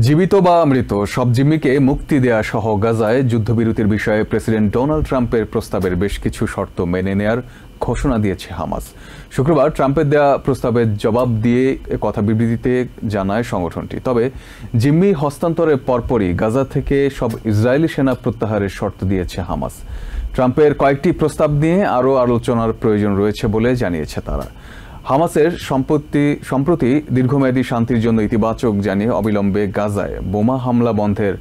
জীবিত বা মৃত সব জিম্মিকে মুক্তি দেয়া সহ গাজায় যুদ্ধবিরতির বিষয়ে প্রেসিডেন্ট ডোনাল্ড ট্রাম্পের প্রস্তাবের বেশ কিছু শর্ত মেনে নেয়ার ঘোষণা দিয়েছে হামাস। শুক্রবার ট্রাম্পের দেয়া প্রস্তাবের জবাব দিয়ে কথা বিবৃতিতে জানায় সংগঠনটি। তবে জিম্মি হস্তান্তরের পরপরই গাজা থেকে সব ইসরায়েলি সেনা প্রত্যাহারের শর্ত দিয়েছে হামাস। ট্রাম্পের কয়েকটি প্রস্তাব নিয়ে আরও আলোচনার প্রয়োজন রয়েছে বলে জানিয়েছে তারা। হামাসের সম্প্রতি দীর্ঘমেয়াদী শান্তির জন্য ইতিবাচক জানিয়ে অবিলম্বে গাজায় বোমা হামলা বন্ধের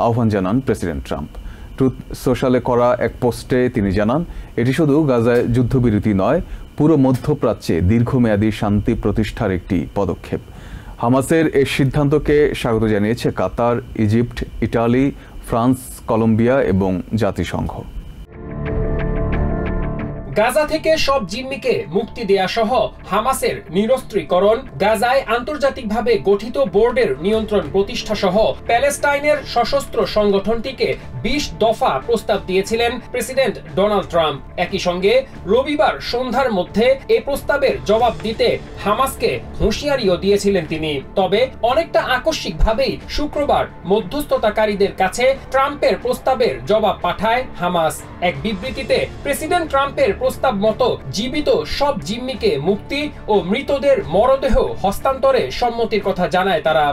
আহ্বান জানান প্রেসিডেন্ট ট্রাম্প। ট্রুথ সোশ্যালে করা এক পোস্টে তিনি জানান, এটি শুধু গাজায় যুদ্ধবিরতি নয়, পুরো মধ্যপ্রাচ্যে দীর্ঘমেয়াদী শান্তি প্রতিষ্ঠার একটি পদক্ষেপ। হামাসের এই সিদ্ধান্তকে স্বাগত জানিয়েছে কাতার, ইজিপ্ট, ইটালি, ফ্রান্স, কলম্বিয়া এবং জাতিসংঘ। গাজা থেকে সব জিম্মিকে মুক্তি দেয়া সহ হামাসের নিরস্ত্রীকরণ, গাজায় আন্তর্জাতিকভাবে গঠিত বোর্ডের নিয়ন্ত্রণ প্রতিষ্ঠা সহ প্যালেস্টাইনের সশস্ত্র সংগঠনটিকে 20 দফা প্রস্তাব দিয়েছিলেন প্রেসিডেন্ট ডোনাল্ড ট্রাম্প। একই সঙ্গে রবিবার সন্ধ্যার মধ্যে এ প্রস্তাবের জবাব দিতে হামাসকে হুঁশিয়ারিও দিয়েছিলেন তিনি। তবে অনেকটা আকস্মিকভাবেই শুক্রবার মধ্যস্থতাকারীদের কাছে ট্রাম্পের প্রস্তাবের জবাব পাঠায় হামাস। এক বিবৃতিতে প্রেসিডেন্ট ট্রাম্পের প্রস্তাব মতো জীবিত সব জিম্মিকে মুক্তি ও মৃতদের মরদেহ হস্তান্তরে সম্মতির কথা জানায় তারা।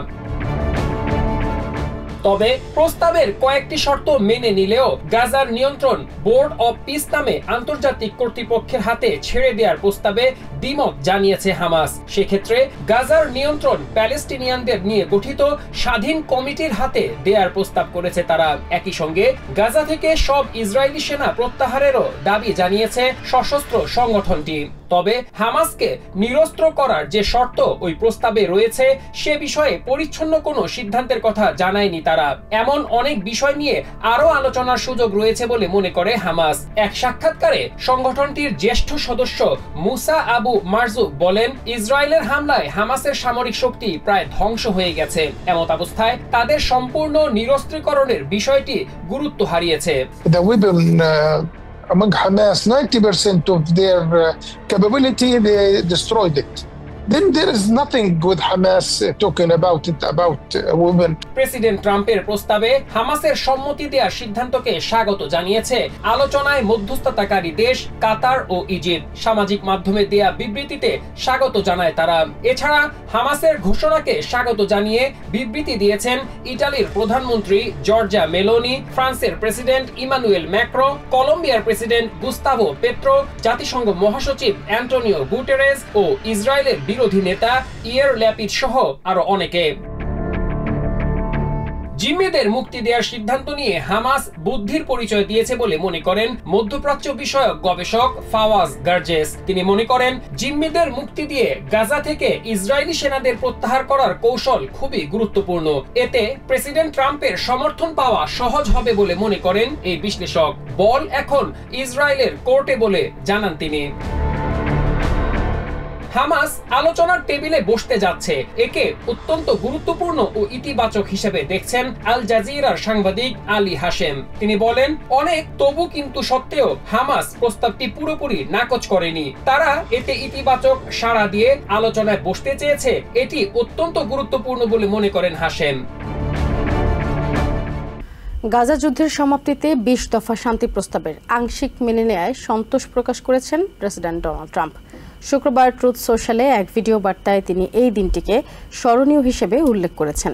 তবে প্রস্তাবের কয়েকটি শর্ত মেনে নিলেও গাজার নিয়ন্ত্রণ বোর্ড অব পিস নামে আন্তর্জাতিক কর্তৃপক্ষের হাতে ছেড়ে দেওয়ার প্রস্তাবে দ্বিমত জানিয়েছে হামাস। সেক্ষেত্রে গাজার নিয়ন্ত্রণ প্যালেস্টিনিয়ানদের নিয়ে গঠিত স্বাধীন কমিটির হাতে দেওয়ার প্রস্তাব করেছে তারা। একই সঙ্গে গাজা থেকে সব ইসরায়েলি সেনা প্রত্যাহারেরও দাবি জানিয়েছে সশস্ত্র সংগঠনটি। তবে হামাসকে নিরস্ত্র করার যে শর্ত ওই প্রস্তাবে রয়েছে সে বিষয়ে পরিচ্ছন্ন কোনো সিদ্ধান্তের কথা জানায়নি তারা। এমন অনেক বিষয় নিয়ে আরো আলোচনার সুযোগ রয়েছে বলে মনে করে হামাস। এক সাক্ষাৎকারে সংগঠনটির জ্যেষ্ঠ সদস্য মুসা আবু মারজুক বলেন, ইসরায়েলের হামলায় হামাসের সামরিক শক্তি প্রায় ধ্বংস হয়ে গেছে। এমত অবস্থায় তাদের সম্পূর্ণ নিরস্ত্রীকরণের বিষয়টি গুরুত্ব হারিয়েছে। Among Hamas, 90% of their capability, they destroyed it. Then there is nothing with Hamas talking about women. President ট্রাম্পের প্রস্তাবে হামাসের সম্মতি দেওয়ার সিদ্ধান্তকে স্বাগত জানিয়েছে আলোচনায় মধ্যস্থতাকারী দেশ কাতার ও ইজিপ্ট। সামাজিক মাধ্যমে দেয়া বিবৃতিতে স্বাগত জানায় তারা। এছাড়া হামাসের ঘোষণাকে স্বাগত জানিয়ে বিবৃতি দিয়েছেন ইতালির প্রধানমন্ত্রী জর্জা মেলোনি, ফ্রান্সের প্রেসিডেন্ট ইমানুয়েল ম্যাক্রো, কলম্বিয়ার প্রেসিডেন্ট গুস্তাভো পেট্রো, জাতিসংঘ মহাসচিব অ্যান্টোনিও গুটেরেস ও ইসরায়েলের বিরোধী নেতা ইয়ার ল্যাপিড সহ আরো অনেকে। জিম্মিদের মুক্তি দেওয়ার সিদ্ধান্ত নিয়ে হামাস বুদ্ধির পরিচয় দিয়েছে বলে মনে করেন মধ্যপ্রাচ্য বিষয়ক গবেষক ফাওয়াজ গার্জেস। তিনি মনে করেন জিম্মিদের মুক্তি দিয়ে গাজা থেকে ইসরায়েলি সেনাদের প্রত্যাহার করার কৌশল খুবই গুরুত্বপূর্ণ। এতে প্রেসিডেন্ট ট্রাম্পের সমর্থন পাওয়া সহজ হবে বলে মনে করেন এই বিশ্লেষক। বল এখন ইসরায়েলের কোর্টে বলে জানান তিনি। হামাস আলোচনার টেবিলে বসতে যাচ্ছে, একে অত্যন্ত গুরুত্বপূর্ণ ও ইতিবাচক হিসেবে দেখছেন আল জাজিরার সাংবাদিক আলী হাশেম। তিনি বলেন, অনেক তবু কিন্তু সত্ত্বেও হামাস প্রস্তাবটি পুরোপুরি নাকচ করেনি। তারা এতে ইতিবাচক সাড়া দিয়ে আলোচনায় বসতে চেয়েছে। এটি অত্যন্ত গুরুত্বপূর্ণ বলে মনে করেন হাশেম। গাজা যুদ্ধের সমাপ্তিতে 20 দফা শান্তি প্রস্তাবের আংশিক মেনে নেয়ায় সন্তোষ প্রকাশ করেছেন প্রেসিডেন্ট ডোনাল্ড ট্রাম্প। শুক্রবার ট্রুথ সোশ্যালে এক ভিডিও বার্তায় তিনি এই দিনটিকে স্মরণীয় হিসেবে উল্লেখ করেছেন।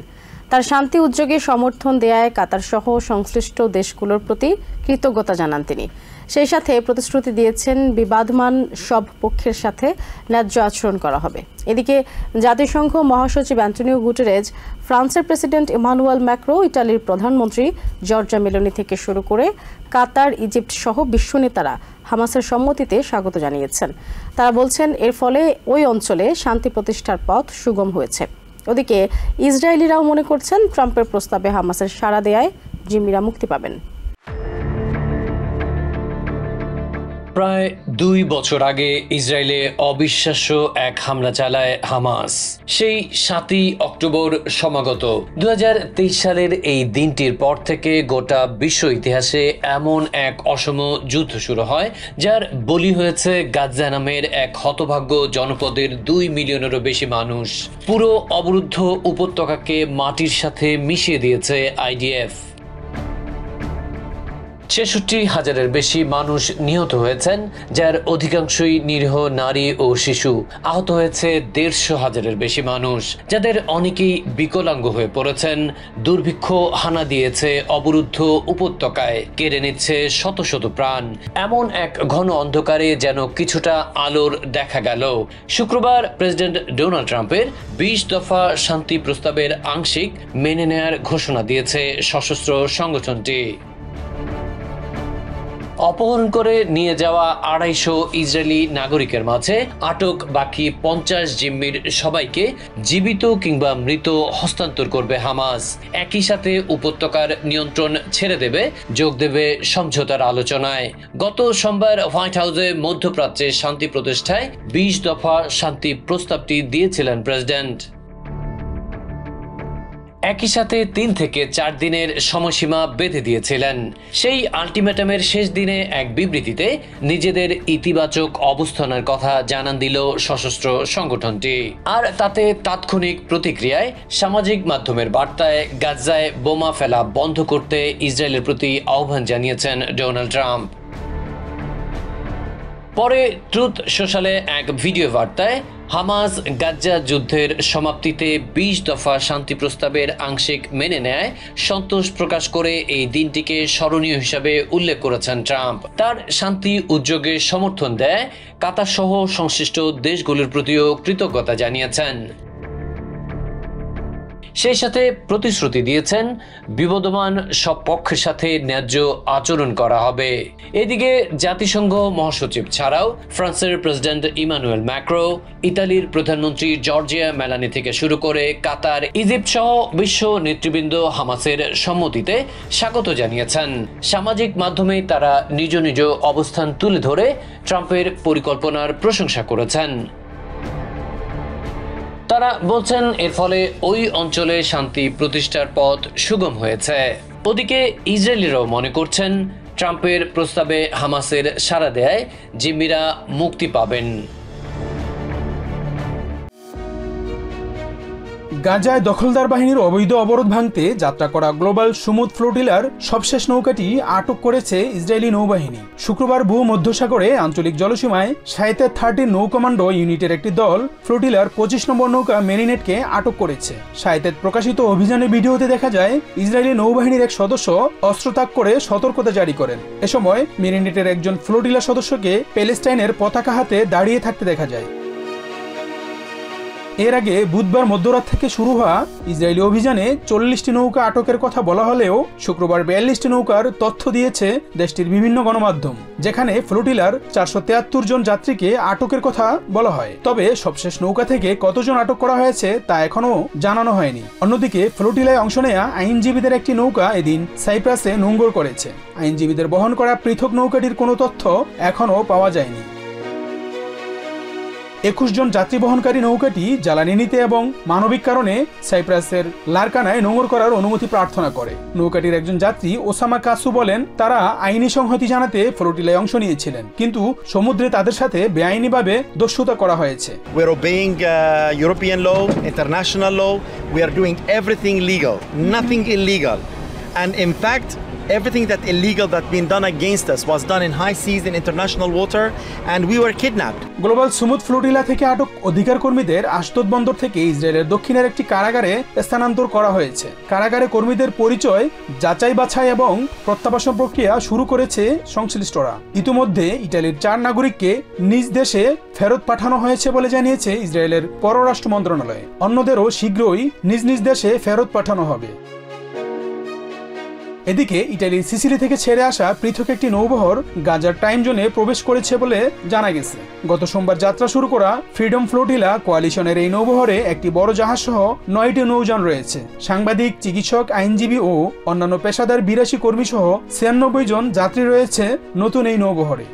তার শান্তি উদ্যোগে সমর্থন দেয়ায় কাতার সহ সংশ্লিষ্ট দেশগুলোর প্রতি কৃতজ্ঞতা জানান তিনি। সেই সাথে প্রতিশ্রুতি দিয়েছেন বিবাদমান সব পক্ষের সাথে ন্যায্য আচরণ করা হবে। এদিকে জাতিসংঘ মহাসচিব অ্যান্টোনিও গুটেরেস, ফ্রান্সের প্রেসিডেন্ট ইমানুয়েল ম্যাক্রো, ইটালির প্রধানমন্ত্রী জর্জা মেলোনি থেকে শুরু করে কাতার, ইজিপ্ট সহ বিশ্ব নেতারা হামাসের সম্মতিতে স্বাগত জানিয়েছেন। তারা বলছেন এর ফলে ওই অঞ্চলে শান্তি প্রতিষ্ঠার পথ সুগম হয়েছে। ওদিকে ইসরায়েলিরাও মনে করছেন ট্রাম্পের প্রস্তাবে হামাসের সাড়া দেয়ায় জিম্মিরা মুক্তি পাবেন। প্রায় 2 বছর আগে ইসরায়েলে অবিশ্বাস্য এক হামলা চালায় হামাস। সেই 7ই অক্টোবর সমাগত। 2023 সালের এই দিনটির পর থেকে গোটা বিশ্ব ইতিহাসে এমন এক অসম যুদ্ধ শুরু হয়, যার বলি হয়েছে গাজা নামের এক হতভাগ্য জনপদের 2 মিলিয়নেরও বেশি মানুষ। পুরো অবরুদ্ধ উপত্যকাকে মাটির সাথে মিশিয়ে দিয়েছে আইডিএফ। 66,000-এর বেশি মানুষ নিহত হয়েছেন, যার অধিকাংশই নিরীহ নারী ও শিশু। আহত হয়েছে 150,000-এর বেশি মানুষ, যাদের অনেকেই বিকলাঙ্গ হয়ে পড়েছেন। দুর্ভিক্ষ হানা দিয়েছে অবরুদ্ধ উপত্যকায়, কেড়ে নিচ্ছে শত শত প্রাণ। এমন এক ঘন অন্ধকারে যেন কিছুটা আলোর দেখা গেল। শুক্রবার প্রেসিডেন্ট ডোনাল্ড ট্রাম্পের 20 দফা শান্তি প্রস্তাবের আংশিক মেনে নেয়ার ঘোষণা দিয়েছে সশস্ত্র সংগঠনটি। অপহরণ করে নিয়ে যাওয়া 250 ইসরায়েলি নাগরিকের মাঝে আটক বাকি 50 জিম্মির সবাইকে জীবিত কিংবা মৃত হস্তান্তর করবে হামাস। একই সাথে উপত্যকার নিয়ন্ত্রণ ছেড়ে দেবে, যোগ দেবে সমঝোতার আলোচনায়। গত সোমবার হোয়াইট হাউসে মধ্যপ্রাচ্যে শান্তি প্রতিষ্ঠায় 20 দফা শান্তি প্রস্তাবটি দিয়েছিলেন প্রেসিডেন্ট। একই সাথে 3 থেকে 4 দিনের সময়সীমা বেঁধে দিয়েছিলেন। সেই আলটিমেটামের শেষ দিনে এক বিবৃতিতে নিজেদের ইতিবাচক অবস্থানের কথা জানান দিল সশস্ত্র সংগঠনটি। আর তাতে তাৎক্ষণিক প্রতিক্রিয়ায় সামাজিক মাধ্যমের বার্তায় গাজায় বোমা ফেলা বন্ধ করতে ইসরায়েলের প্রতি আহ্বান জানিয়েছেন ডোনাল্ড ট্রাম্প। পরে ট্রুথ সোশ্যালে এক ভিডিও বার্তায় হামাস গাজা যুদ্ধের সমাপ্তিতে 20 দফা শান্তি প্রস্তাবের আংশিক মেনে নেয় সন্তোষ প্রকাশ করে এই দিনটিকে স্মরণীয় হিসাবে উল্লেখ করেছেন ট্রাম্প। তার শান্তি উদ্যোগে সমর্থন দেয় কাতার সহ সংশ্লিষ্ট দেশগুলোর প্রতিও কৃতজ্ঞতা জানিয়েছেন। সেই সাথে প্রতিশ্রুতি দিয়েছেন বিবদমান সব পক্ষের সাথে ন্যায্য আচরণ করা হবে। এদিকে জাতিসংঘ মহাসচিব ছাড়াও ফ্রান্সের প্রেসিডেন্ট ইমানুয়েল ম্যাক্রো, ইতালির প্রধানমন্ত্রী জর্জিয়া মেলানি থেকে শুরু করে কাতার, ইজিপ্ট সহ বিশ্ব নেতৃবৃন্দ হামাসের সম্মতিতে স্বাগত জানিয়েছেন। সামাজিক মাধ্যমে তারা নিজ নিজ অবস্থান তুলে ধরে ট্রাম্পের পরিকল্পনার প্রশংসা করেছেন। তারা বলছেন এর ফলে ওই অঞ্চলে শান্তি প্রতিষ্ঠার পথ সুগম হয়েছে। ওদিকে ইসরায়েলিরাও মনে করছেন ট্রাম্পের প্রস্তাবে হামাসের সাড়া দেয় জিম্মিরা মুক্তি পাবেন। গাজায় দখলদার বাহিনীর অবৈধ অবরোধ ভাঙতে যাত্রা করা গ্লোবাল সমুদ্র ফ্লোটিলার সবশেষ নৌকাটি আটক করেছে ইসরায়েলি নৌবাহিনী। শুক্রবার ভূমধ্যসাগরে আঞ্চলিক জলসীমায় শায়েতের 30 নৌ কমান্ডো ইউনিটের একটি দল ফ্লোটিলার 25 নম্বর নৌকা মেরিনেটকে আটক করেছে। শায়েতের প্রকাশিত অভিযানের ভিডিওতে দেখা যায় ইসরায়েলি নৌবাহিনীর এক সদস্য অস্ত্রত্যাগ করে সতর্কতা জারি করেন। এ সময় মেরিনেটের একজন ফ্লোটিলা সদস্যকে প্যালেস্টাইনের পতাকা হাতে দাঁড়িয়ে থাকতে দেখা যায়। এর আগে বুধবার মধ্যরাত থেকে শুরু হওয়া ইসরায়েলি অভিযানে 40টি নৌকা আটকের কথা বলা হলেও শুক্রবার 42টি নৌকার তথ্য দিয়েছে দেশটির বিভিন্ন গণমাধ্যম, যেখানে ফ্লোটিলার 473 জন যাত্রীকে আটকের কথা বলা হয়। তবে সবশেষ নৌকা থেকে কতজন আটক করা হয়েছে তা এখনো জানানো হয়নি। অন্যদিকে ফ্লোটিলায় অংশ নেয়া আইনজীবীদের একটি নৌকা এদিন সাইপ্রাসে নোঙর করেছে। আইনজীবীদের বহন করা পৃথক নৌকাটির কোনো তথ্য এখনো পাওয়া যায়নি। 21 জন যাত্রী বহনকারী নৌকাটি জ্বালানি নিতে এবং মানবিক কারণে সাইপ্রাসের লারকানায় নোঙর করার অনুমতি প্রার্থনা করে। নৌকাটির একজন যাত্রী ওসামা কাসু বলেন, তারা আইনি সংহতি জানাতে ফ্লোটিলায় অংশ নিয়েছিলেন, কিন্তু সমুদ্রে তাদের সাথে বেআইনিভাবে দস্যুতা করা হয়েছে। We are obeying European law, international law. We are doing everything legal, nothing illegal. And in fact, everything that illegal that been done against us was done in high seas in international water, and we were kidnapped. Global সমুদ্র flotilla থেকে আটক অধিকার কর্মীদের Ashdod বন্দর থেকে ইসরায়েলের দক্ষিণের একটি কারাগারে স্থানান্তর করা হয়েছে। কারাগারে কর্মীদের পরিচয়, যাচাই বাছাই এবং প্রত্যাবাসন প্রক্রিয়া শুরু করেছে সংশ্লিষ্টরা। ইতিমধ্যে ইতালির 4 নাগরিককে নিজ দেশে ফেরত পাঠানো হয়েছে বলে জানিয়েছে ইসরায়েলের পররাষ্ট্র মন্ত্রণালয়। অন্যদেরও শীঘ্রই নিজ নিজ দেশে ফেরত পাঠানো হবে। এদিকে ইটালির সিসিলি থেকে ছেড়ে আসা পৃথক একটি নৌবহর গাজার টাইম জোনে প্রবেশ করেছে বলে জানা গেছে। গত সোমবার যাত্রা শুরু করা ফ্রিডম ফ্লোটিলা কোয়ালিশনের এই নৌবহরে একটি বড় জাহাজ সহ 9টি নৌযান রয়েছে। সাংবাদিক, চিকিৎসক, আইনজীবী ও অন্যান্য পেশাদার 82 কর্মী সহ 96 জন যাত্রী রয়েছে নতুন এই নৌবহরে।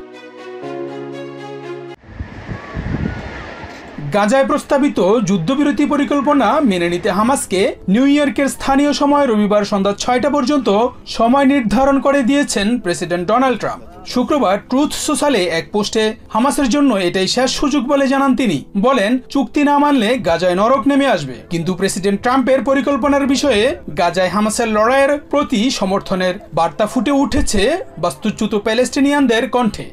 গাজায় প্রস্তাবিত যুদ্ধবিরতি পরিকল্পনা মেনে নিতে হামাসকে নিউ ইয়র্কের স্থানীয় সময় রবিবার সন্ধ্যা 6টা পর্যন্ত সময় নির্ধারণ করে দিয়েছেন প্রেসিডেন্ট ডোনাল্ড ট্রাম্প। শুক্রবার ট্রুথ সোশ্যালে এক পোস্টে হামাসের জন্য এটাই শেষ সুযোগ বলে জানান তিনি। বলেন, চুক্তি না মানলে গাজায় নরক নেমে আসবে। কিন্তু প্রেসিডেন্ট ট্রাম্পের পরিকল্পনার বিষয়ে গাজায় হামাসের লড়াইয়ের প্রতি সমর্থনের বার্তা ফুটে উঠেছে বাস্তুচ্যুত প্যালেস্টিনিয়ানদের কণ্ঠে।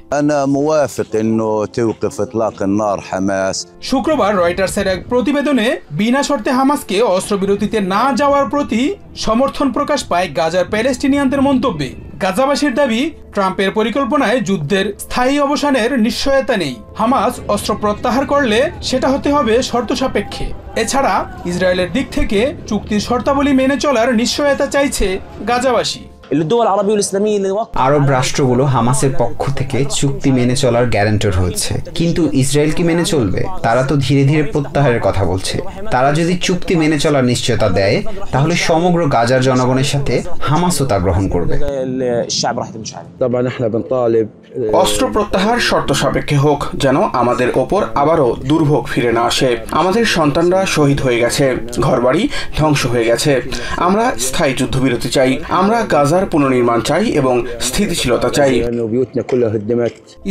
শুক্রবার রয়টার্সের এক প্রতিবেদনে বিনা শর্তে হামাসকে অস্ত্রবিরতিতে না যাওয়ার প্রতি সমর্থন প্রকাশ পায় গাজার প্যালেস্টিনিয়ানদের মন্তব্যে। গাজাবাসীর দাবি, ট্রাম্পের পরিকল্পনায় যুদ্ধের স্থায়ী অবসানের নিশ্চয়তা নেই। হামাস অস্ত্র প্রত্যাহার করলে সেটা হতে হবে শর্ত সাপেক্ষে। এছাড়া ইসরায়েলের দিক থেকে চুক্তির শর্তাবলী মেনে চলার নিশ্চয়তা চাইছে গাজাবাসী। আরব রাষ্ট্রগুলো হামাসের পক্ষ থেকে চুক্তি মেনে চলার গ্যারান্টর হয়েছে, কিন্তু ইসরায়েল কি মেনে চলবে? তারা তো ধীরে ধীরে প্রত্যাহারের কথা বলছে। তারা যদি চুক্তি মেনে চলার নিশ্চয়তা দেয়, তাহলে সমগ্র গাজার জনগণের সাথে হামাসও তা গ্রহণ করবে। অস্ত্র প্রত্যাহার শর্ত সাপেক্ষে হোক, যেন আমাদের ওপর আবারও দুর্ভোগ ফিরে না আসে। আমাদের সন্তানরা শহীদ হয়ে গেছে, ঘরবাড়ি ধ্বংস হয়ে গেছে। আমরা স্থায়ী যুদ্ধবিরতি চাই। আমরা গাজার পুনর্নির্মাণ চাই এবং স্থিতিশীলতা চাই।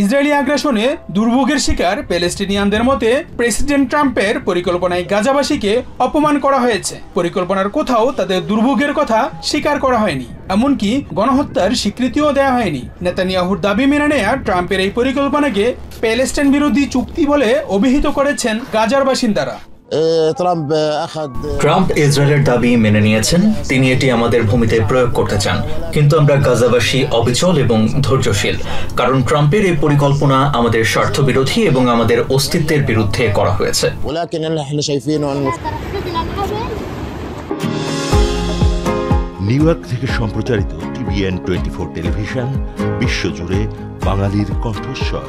ইসরায়েলি আগ্রাসনে দুর্ভোগের শিকার প্যালেস্টিনিয়ানদের মতে প্রেসিডেন্ট ট্রাম্পের পরিকল্পনায় গাজাবাসীকে অপমান করা হয়েছে। পরিকল্পনার কোথাও তাদের দুর্ভোগের কথা স্বীকার করা হয়নি, এমনকি গণহত্যার স্বীকৃতিও দেওয়া হয়নি। নেতানিয়াহুর দাবি মেনে নেয়া ট্রাম্পের এই পরিকল্পনাকে প্যালেস্টাইন বিরোধী চুক্তি বলে অভিহিত করেছেন গাজার বাসিন্দারা। ট্রাম্প ইসরায়েলের দাবি মেনে নিয়েছেন, তিনি এটি আমাদের ভূমিতে প্রয়োগ করতে চান। কিন্তু আমরা গাজাবাসী অবিচল এবং ধৈর্যশীল, কারণ ট্রাম্পের এই পরিকল্পনা আমাদের স্বার্থবিরোধী এবং আমাদের অস্তিত্বের বিরুদ্ধে করা হয়েছে। নিউ ইয়র্ক থেকে সম্প্রচারিত TVN 24 টেলিভিশন বিশ্বজুড়ে বাঙালির কণ্ঠস্বর।